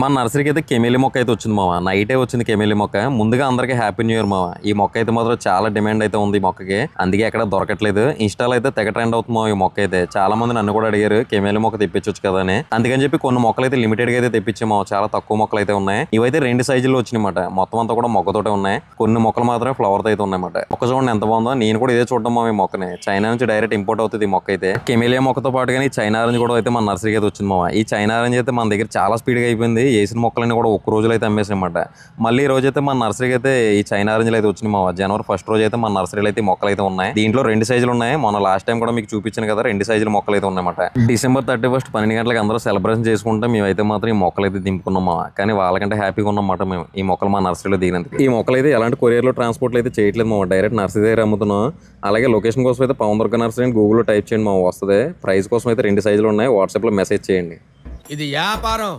మన నర్సరీకి అయితే కెమెలి మొక్క అయితే వచ్చింది మామ. నైటే వచ్చింది కెమెలి మొక్క. ముందుగా అందరికీ హ్యాపీ న్యూ ఇయర్ మామ. ఈ మొక్క అయితే మాత్రం చాలా డిమాండ్ అయితే ఉంది ఈ మొక్కకి. అందుకే ఎక్కడ దొరకట్లేదు. ఇన్స్టాలో అయితే తెగ ట్రెండ్ అవుతుంది మామ ఈ మొక్క అయితే. చాలా మంది నన్ను కూడా అడిగారు కెమెలి మొక్క తెప్పించొచ్చు కదా అని. అందుకని చెప్పి కొన్ని మొక్కలు అయితే లిమిటెడ్ గా అయితే తెప్పించాము. చాలా తక్కువ మొక్కలు అయితే ఉన్నాయి. ఇవైతే 2 సైజుల్లో వచ్చినాయన్నమాట. మొత్తం అంతా కూడా మొక్కతోటే ఉన్నాయి. కొన్ని మొక్కలు మాత్రమే ఫ్లవర్ అయితే ఉన్నాయన్నమాట. మొక్క చూడండి ఎంత బాగుందో. నేను కూడా ఇదే చూడడం మామ ఈ మొక్కని. చైనా నుంచి డైరెక్ట్ ఇంపోర్ట్ అవుతుంది ఈ మొక్క అయితే. కెమెలియా మొక్కతో పాటు కానీ చైనా ఆరెంజ్ కూడా అయితే మన నర్సరీకి అయితే వచ్చింది మామ. ఈ చైనా ఆరెంజ్ అయితే మన దగ్గర చాలా స్పీడ్ గా అయిపోయింది. వేసిన మొక్కలన్నీ కూడా ఒక్క రోజులో అయితే అమ్మేసామాట. మళ్ళీ ఈ రోజు అయితే మన నర్సరీకి అయితే ఈ చైనా ఆరెంజ్లు అయితే వచ్చినాయి మామ. జనవరి 1 రోజు అయితే మన నర్సరీలో అయితే మొక్కలు అయితే ఉన్నాయి. దీంట్లో 2 సైజులు ఉన్నాయి. మొన్న లాస్ట్ టైం కూడా మీకు చూపించాను కదా, 2 సైజుల మొక్కలు అయితే ఉన్నాయన్నమాట. డిసెంబర్ 31 12 గంటలకు అందరూ సెలబ్రేషన్ చేసుకుంటే మేమైతే మాత్రం ఈ మొక్కలు అయితే దింపుకున్నాం మామ. కానీ వాళ్ళకంటే హ్యాపీగా ఉన్నమాట మేము ఈ మొక్కలు మా నర్సరీలో దిగినందుకు. ఈ మొక్కలు అయితే ఎలాంటి కొరియర్లో ట్రాన్స్పోర్ట్ అయితే చేయట్లేదు మామ. డైరెక్ట్ నర్సరీ దగ్గర అమ్ముతున్నాం. అలాగే లొకేషన్ కోసం అయితే పవన్ దుర్గ నర్సరీ అని గూగుల్లో టైప్ చేయండి మామ, వస్తుంది. ప్రైస్ కోసం అయితే 2 సైజులు ఉన్నాయి. వాట్సాప్లో మెసేజ్ చేయండి. ఇది వ్యాపారం.